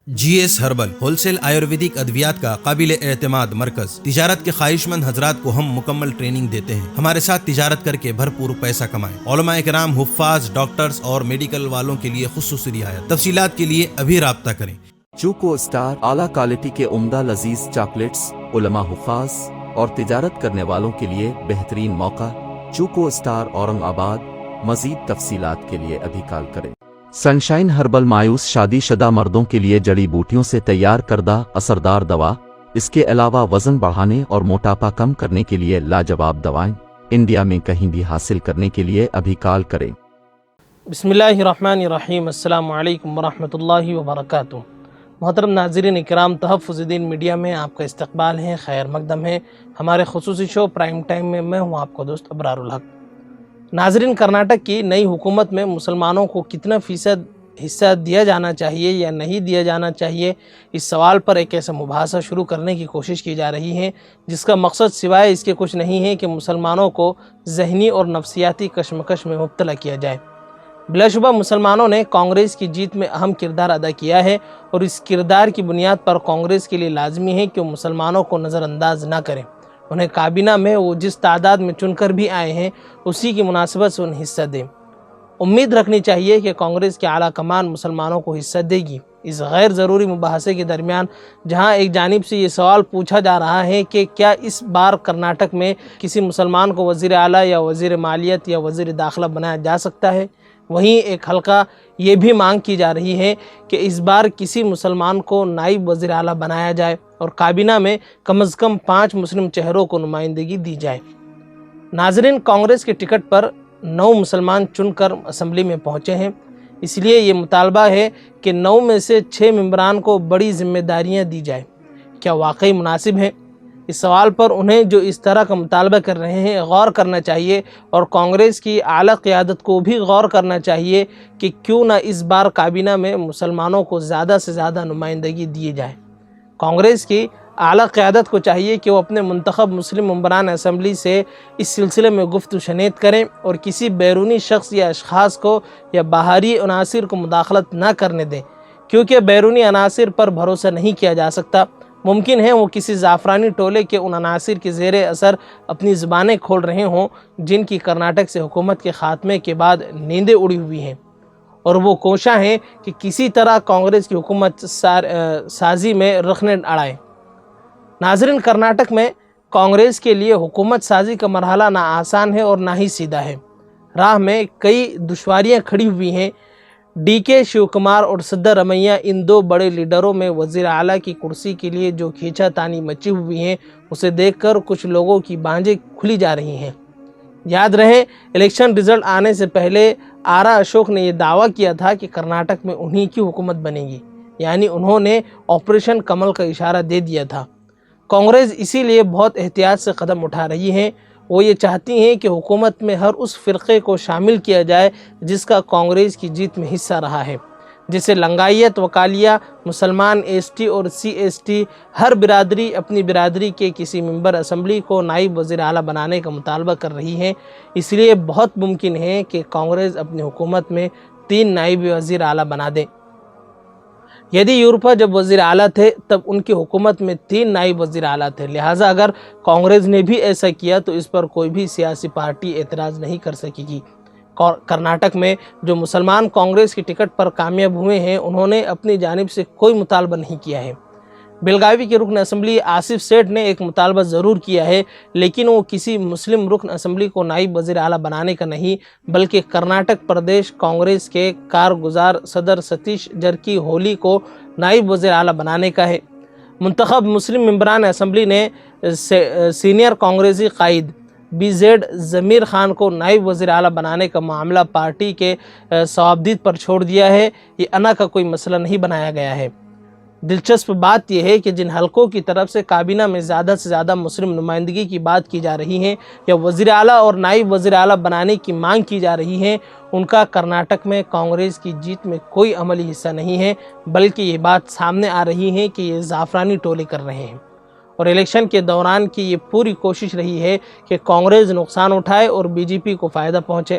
جی S herbal wholesale Ayurvedic ادویات کا قابل اعتماد مرکز تجارت کے خواہش مند حضرات کو ہم مکمل ٹریننگ دیتے ہیں۔ ہمارے ساتھ تجارت کر کے بھرپور پیسہ کمائیں۔ علماء کرام، حفاظ، ڈاکٹرز اور میڈیکل والوں کے لیے خصوصی رعایت۔ تفصیلات کے لیے ابھی رابطہ کریں۔ چوکو اسٹار اعلیٰ کوالٹی کے عمدہ لذیذ چاکلیٹس، علماء، حفاظ اور تجارت کرنے والوں کے لیے بہترین موقع۔ چوکو اسٹار اورنگ آباد۔ مزید تفصیلات کے لیے ابھی کال کریں۔ سنشائن ہربل مایوس شادی شدہ مردوں کے لیے جڑی بوٹیوں سے تیار کردہ اثردار دوا۔ اس کے علاوہ وزن بڑھانے اور موٹاپا کم کرنے کے لیے لاجواب دوائیں انڈیا میں کہیں بھی حاصل کرنے کے لیے ابھی کال کریں۔ بسم اللہ الرحمن الرحیم۔ السلام علیکم ورحمۃ اللہ وبرکاتہ۔ محترم ناظرین اکرام، تحفظ دین میڈیا میں آپ کا استقبال ہے، خیر مقدم ہے۔ ہمارے خصوصی شو پرائم ٹائم میں ہوں آپ کو دوست ابرار الحق۔ ناظرین، کرناٹک کی نئی حکومت میں مسلمانوں کو کتنا فیصد حصہ دیا جانا چاہیے یا نہیں دیا جانا چاہیے، اس سوال پر ایک ایسا مباحثہ شروع کرنے کی کوشش کی جا رہی ہے جس کا مقصد سوائے اس کے کچھ نہیں ہے کہ مسلمانوں کو ذہنی اور نفسیاتی کشمکش میں مبتلا کیا جائے۔ بلا شبہ مسلمانوں نے کانگریس کی جیت میں اہم کردار ادا کیا ہے، اور اس کردار کی بنیاد پر کانگریس کے لیے لازمی ہے کہ وہ مسلمانوں کو نظر انداز نہ کریں۔ انہیں کابینہ میں وہ جس تعداد میں چن کر بھی آئے ہیں اسی کی مناسبت سے انہیں حصہ دیں۔ امید رکھنی چاہیے کہ کانگریس کے اعلیٰ کمان مسلمانوں کو حصہ دے گی۔ اس غیر ضروری مباحثے کے درمیان جہاں ایک جانب سے یہ سوال پوچھا جا رہا ہے کہ کیا اس بار کرناٹک میں کسی مسلمان کو وزیر اعلیٰ یا وزیر مالیت یا وزیر داخلہ بنایا جا سکتا ہے، وہیں ایک حلقہ یہ بھی مانگ کی جا رہی ہے کہ اس بار کسی مسلمان کو نائب وزیر اعلیٰ بنایا جائے اور کابینہ میں کم از کم 5 مسلم چہروں کو نمائندگی دی جائے۔ ناظرین، کانگریس کے ٹکٹ پر 9 مسلمان چن کر اسمبلی میں پہنچے ہیں، اس لیے یہ مطالبہ ہے کہ 9 میں سے 6 ممبران کو بڑی ذمہ داریاں دی جائیں۔ کیا واقعی مناسب ہے؟ اس سوال پر انہیں جو اس طرح کا مطالبہ کر رہے ہیں غور کرنا چاہیے، اور کانگریس کی اعلیٰ قیادت کو بھی غور کرنا چاہیے کہ کیوں نہ اس بار کابینہ میں مسلمانوں کو زیادہ سے زیادہ نمائندگی دی جائے۔ کانگریس کی اعلیٰ قیادت کو چاہیے کہ وہ اپنے منتخب مسلم ممبران اسمبلی سے اس سلسلے میں گفت و شنید کریں اور کسی بیرونی شخص یا اشخاص کو یا باہری عناصر کو مداخلت نہ کرنے دیں، کیونکہ بیرونی عناصر پر بھروسہ نہیں کیا جا سکتا۔ ممکن ہے وہ کسی زعفرانی ٹولے کے ان عناصر کے زیر اثر اپنی زبانیں کھول رہے ہوں جن کی کرناٹک سے حکومت کے خاتمے کے بعد نیندیں اڑی ہوئی ہیں، اور وہ کوشاں ہیں کہ کسی طرح کانگریس کی حکومت سازی میں رخنہ اڑائیں۔ ناظرین، کرناٹک میں کانگریس کے لیے حکومت سازی کا مرحلہ نہ آسان ہے اور نہ ہی سیدھا ہے۔ راہ میں کئی دشواریاں کھڑی ہوئی ہیں۔ ڈی کے شیو کمار اور سدرامیا، ان 2 بڑے لیڈروں میں وزیر اعلیٰ کی کرسی کے لیے جو کھینچا تانی مچی ہوئی ہیں اسے دیکھ کر کچھ لوگوں کی بانجیں کھلی جا رہی ہیں۔ یاد رہے، الیکشن رزلٹ آنے سے پہلے آرا اشوک نے یہ دعویٰ کیا تھا کہ کرناٹک میں انہی کی حکومت بنے گی، یعنی انہوں نے آپریشن کمل کا اشارہ دے دیا تھا۔ کانگریس اسی لیے بہت احتیاط سے قدم اٹھا رہی ہے۔ وہ یہ چاہتی ہیں کہ حکومت میں ہر اس فرقے کو شامل کیا جائے جس کا کانگریس کی جیت میں حصہ رہا ہے، جسے لنگایت، وکالیہ، مسلمان، ایس ٹی اور سی ایس ٹی، ہر برادری اپنی برادری کے کسی ممبر اسمبلی کو نائب وزیر اعلیٰ بنانے کا مطالبہ کر رہی ہے۔ اس لیے بہت ممکن ہے کہ کانگریس اپنی حکومت میں 3 نائب وزیر اعلیٰ بنا دے۔ یدی یورپا جب وزیر اعلیٰ تھے تب ان کی حکومت میں 3 نائب وزیر اعلیٰ تھے، لہٰذا اگر کانگریس نے بھی ایسا کیا تو اس پر کوئی بھی سیاسی پارٹی اعتراض نہیں کر سکے گی۔ کرناٹک میں جو مسلمان کانگریس کی ٹکٹ پر کامیاب ہوئے ہیں انہوں نے اپنی جانب سے کوئی مطالبہ نہیں کیا ہے۔ بیلگاوی کے رکن اسمبلی آصف سیٹھ نے ایک مطالبہ ضرور کیا ہے، لیکن وہ کسی مسلم رکن اسمبلی کو نائب وزیر اعلیٰ بنانے کا نہیں بلکہ کرناٹک پردیش کانگریس کے کارگزار صدر ستیش جرکی ہولی کو نائب وزیر اعلیٰ بنانے کا ہے۔ منتخب مسلم ممبران اسمبلی نے سینئر کانگریسی قائد بی زیڈ ضمیر خان کو نائب وزیر اعلیٰ بنانے کا معاملہ پارٹی کے صوابدید پر چھوڑ دیا ہے۔ یہ انا کا کوئی مسئلہ نہیں بنایا گیا ہے۔ دلچسپ بات یہ ہے کہ جن حلقوں کی طرف سے کابینہ میں زیادہ سے زیادہ مسلم نمائندگی کی بات کی جا رہی ہے یا وزیر اعلیٰ اور نائب وزیر اعلیٰ بنانے کی مانگ کی جا رہی ہے، ان کا کرناٹک میں کانگریس کی جیت میں کوئی عملی حصہ نہیں ہے، بلکہ یہ بات سامنے آ رہی ہے کہ یہ زعفرانی ٹولے کر رہے ہیں، اور الیکشن کے دوران کی یہ پوری کوشش رہی ہے کہ کانگریس نقصان اٹھائے اور بی جے پی کو فائدہ پہنچے۔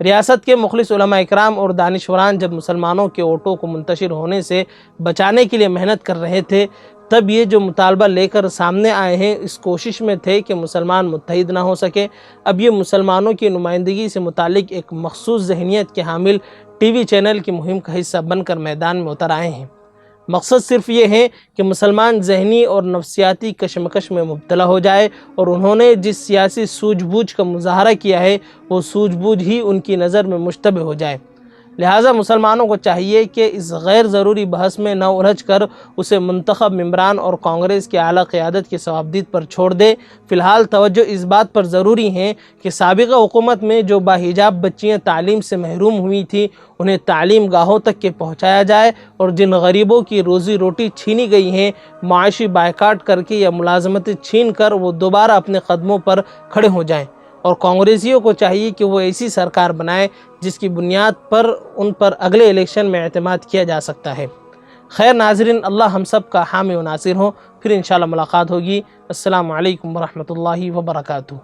ریاست کے مخلص علماء اکرام اور دانشوران جب مسلمانوں کے ووٹوں کو منتشر ہونے سے بچانے کے لیے محنت کر رہے تھے، تب یہ جو مطالبہ لے کر سامنے آئے ہیں اس کوشش میں تھے کہ مسلمان متحد نہ ہو سکے۔ اب یہ مسلمانوں کی نمائندگی سے متعلق ایک مخصوص ذہنیت کے حامل ٹی وی چینل کی مہم کا حصہ بن کر میدان میں اتر آئے ہیں۔ مقصد صرف یہ ہے کہ مسلمان ذہنی اور نفسیاتی کشمکش میں مبتلا ہو جائے، اور انہوں نے جس سیاسی سوجھ بوجھ کا مظاہرہ کیا ہے وہ سوجھ بوجھ ہی ان کی نظر میں مشتبہ ہو جائے۔ لہٰذا مسلمانوں کو چاہیے کہ اس غیر ضروری بحث میں نہ الجھ کر اسے منتخب ممبران اور کانگریس کی اعلیٰ قیادت کی ثوابدید پر چھوڑ دے۔ فی الحال توجہ اس بات پر ضروری ہے کہ سابقہ حکومت میں جو باحجاب بچیاں تعلیم سے محروم ہوئی تھیں انہیں تعلیم گاہوں تک کے پہنچایا جائے، اور جن غریبوں کی روزی روٹی چھینی گئی ہیں معاشی بائیکاٹ کر کے یا ملازمتیں چھین کر وہ دوبارہ اپنے قدموں پر کھڑے ہو جائیں۔ اور کانگریسیوں کو چاہیے کہ وہ ایسی سرکار بنائے جس کی بنیاد پر ان پر اگلے الیکشن میں اعتماد کیا جا سکتا ہے۔ خیر ناظرین، اللہ ہم سب کا حامی و ناصر ہو۔ پھر انشاءاللہ ملاقات ہوگی۔ السلام علیکم ورحمۃ اللہ وبرکاتہ۔